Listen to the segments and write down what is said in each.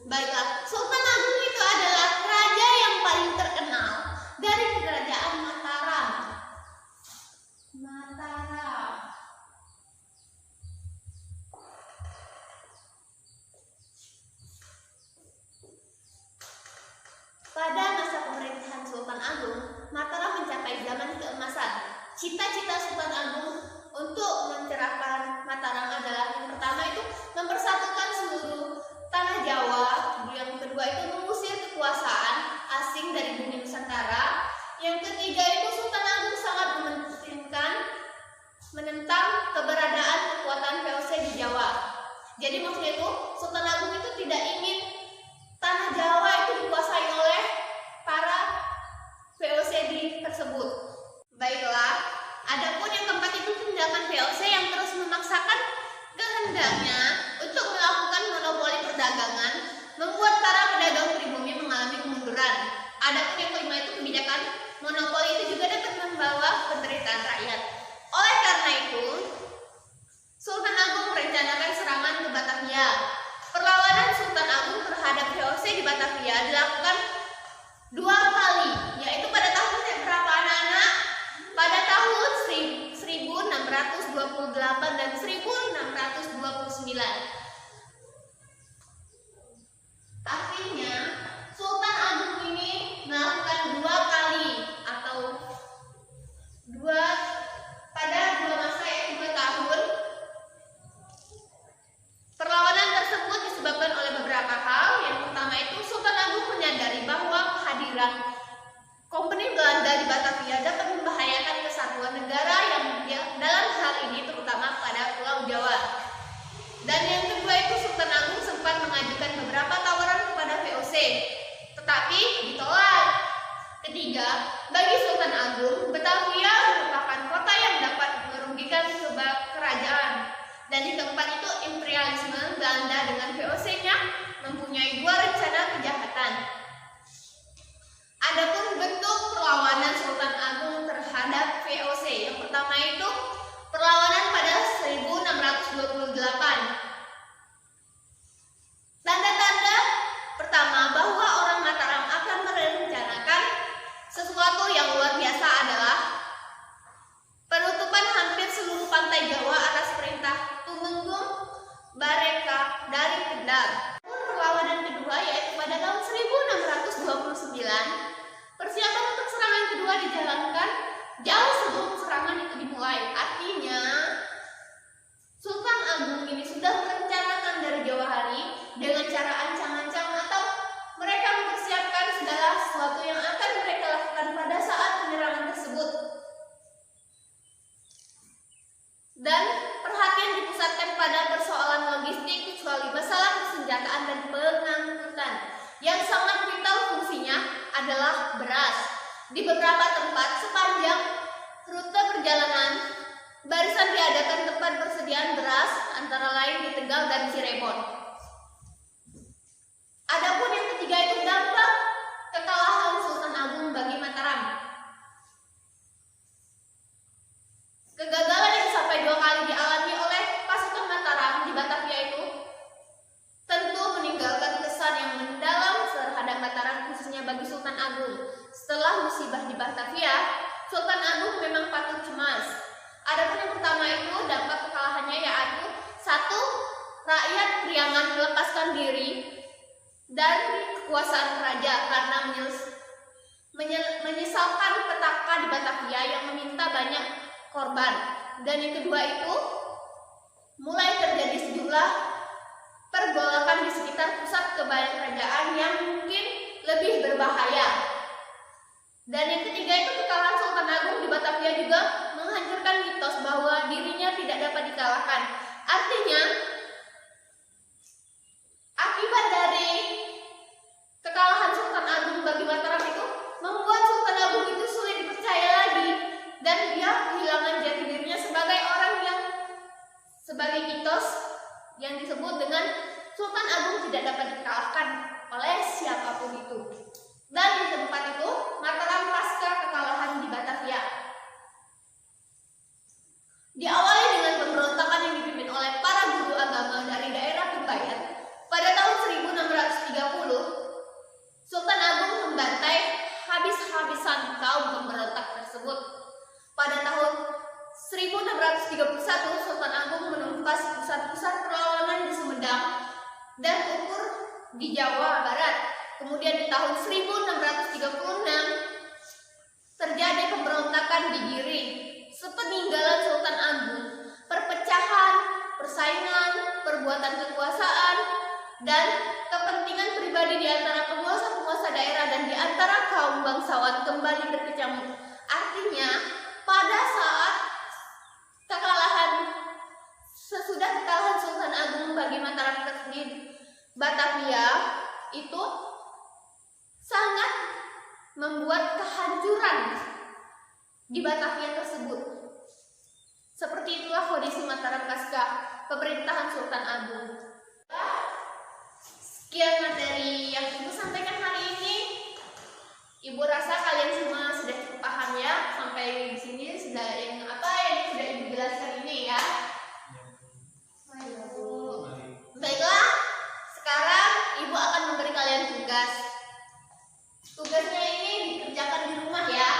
Baiklah, Sultan Agung itu adalah raja yang paling terkenal dari kerajaan Mataram. Pada masa pemerintahan Sultan Agung, Mataram mencapai zaman keemasan. Cita-cita Sultan Agung untuk mencerahkan Mataram adalah yang pertama itu mempersatukan seluruh tanah Jawa, yang kedua itu mengusir kekuasaan asing dari bumi Nusantara, yang ketiga itu Sultan Agung sangat menentang keberadaan kekuatan VOC di Jawa. Jadi maksudnya itu Sultan Agung itu tidak ingin tanah Jawa itu dikuasai oleh para VOC tersebut. Baiklah, adapun yang keempat itu tindakan VOC yang terus memaksakan kehendaknya untuk melakukan monopoli perdagangan, membuat para pedagang pribumi mengalami kemunduran. Adapun yang kelima itu kebijakan monopoli itu juga dapat membawa penderitaan rakyat. Oleh karena itu, Sultan Agung merencanakan serangan ke Batavia. Perlawanan Sultan Agung terhadap VOC di Batavia dilakukan 2 kali, yaitu pada tahun berapa anak-anak? Pada tahun 1628 dan 1629. Artinya, Sultan Agung ini melakukan 2 kali atau pada 2 masa yaitu 2 tahun. Perlawanan tersebut disebabkan oleh beberapa hal. Yang pertama itu Sultan Agung menyadari bahwa kehadiran Kompeni Belanda di Batavia dapat membahayakan kesatuan negara yang dalam hal ini terutama pada Pulau Jawa. Dan yang kedua itu Sultan Agung sempat mengajukan beberapa tawaran kepada VOC, tetapi ditolak. Ketiga, bagi Sultan Agung, Batavia merupakan kota yang dapat merugikan kerajaan. Dan yang keempat itu imperialisme Belanda dengan VOC-nya mempunyai 2 rencana kejahatan. Adapun bentuk perlawanan Sultan Agung terhadap VOC, yang pertama itu perlawanan pada 1628. Tanda-tanda pertama bahwa orang Mataram akan merencanakan sesuatu yang luar biasa adalah penutupan hampir seluruh pantai Jawa atas perintah Tumenggung Bareka dari Kendal. Perlawanan kedua yaitu pada tahun 1629. Persiapan untuk serangan kedua dijalankan jauh sebelum serangan itu dimulai. Artinya, Sultan Agung ini sudah merencanakan dari jauh hari dengan cara ancang-ancang atau mereka mempersiapkan segala sesuatu yang akan mereka lakukan pada saat penyerangan tersebut. Dan perhatian dipusatkan pada persoalan logistik kecuali masalah persenjataan dan pengangkutan. Yang sangat vital fungsinya adalah beras. Di beberapa tempat sepanjang rute perjalanan, barisan diadakan tempat persediaan beras, antara lain di Tegal dan Cirebon. Adapun yang ketiga itu dampak kekalahan Sultan Agung bagi Mataram. Kegagalan yang sampai 2 kali dialami oleh pasukan Mataram di Batavia itu tentu meninggalkan kesan yang mendalam terhadap Mataram, khususnya bagi Sultan Agung. Setelah musibah di Batavia, Sultan Agung memang patut cemas. Adapun yang pertama itu dampak kekalahannya yaitu 1. Rakyat Priangan melepaskan diri dari kekuasaan raja karena menyesalkan petaka di Batavia yang meminta banyak korban. Dan yang kedua itu mulai terjadi sejumlah pergolakan di sekitar pusat kerajaan yang mungkin lebih berbahaya. Dan yang ketiga itu kekalahan Sultan Agung di Batavia juga menghancurkan mitos bahwa dirinya tidak dapat dikalahkan. Artinya, akibat dari kekalahan Sultan Agung bagi Mataram itu membuat Sultan Agung itu sulit dipercaya lagi, dan dia kehilangan jati dirinya sebagai orang yang sebagai mitos yang disebut dengan Sultan Agung tidak dapat dikalahkan oleh siapapun itu. Dan yang keempat itu Mataram pasca kekalahan di Batavia. Diawali dengan pemberontakan yang dipimpin oleh para guru agama dari daerah Kebayan pada tahun 1629. di Jawa Barat. Kemudian di tahun 1636 terjadi pemberontakan di Giri. Sepeninggalan Sultan Agung, perpecahan, persaingan, perbuatan kekuasaan, dan kepentingan pribadi di antara penguasa-penguasa daerah dan di antara kaum bangsawan kembali berkecamuk. Artinya, pada saat sesudah kekalahan Sultan Agung bagi Mataram di Batavia, itu sangat membuat kehancuran di Batavia tersebut. Seperti itulah kondisi Mataram pasca pemerintahan Sultan Agung. Sekian materi yang Ibu sampaikan hari ini. Ibu rasa kalian semua sudah cukup paham ya. Sampai di sini sudah yang sudah Ibu jelaskan ini ya. Baiklah, sekarang Ibu akan memberi kalian tugas. Tugasnya ini dikerjakan di rumah ya.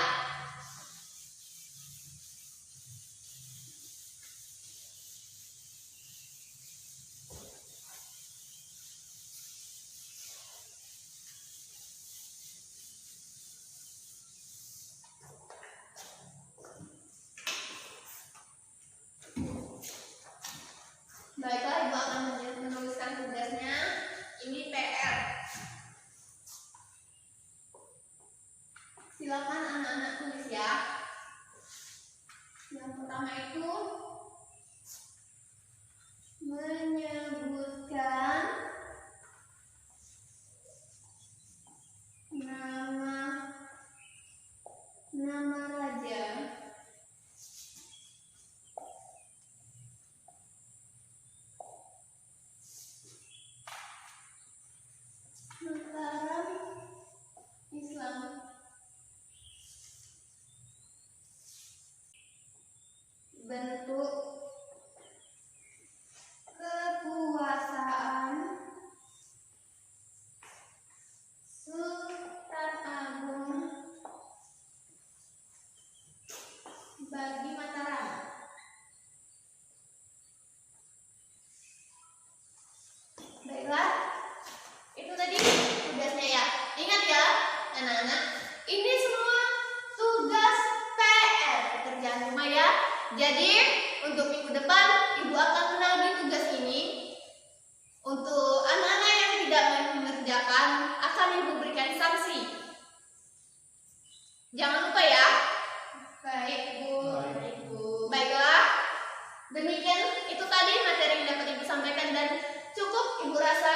Baiklah, Ibu akan menuliskan tugasnya. Ini PR. Silakan anak-anak tulis ya. Yang pertama itu menyebutkan nama raja Mataram Islam. Bentuk kekuasaan Sultan Agung bagi Mataram. Baiklah, itu tadi tugasnya ya. Ingat ya anak-anak, ini semua tugas PR, pekerjaan rumah ya. Jadi untuk minggu depan Ibu akan menagih tugas ini. Untuk anak-anak yang tidak mengerjakan akan Ibu berikan sanksi. Jangan lupa ya. Baik Bu. Baiklah, demikian itu tadi materi yang dapat Ibu sampaikan dan cukup Ibu rasa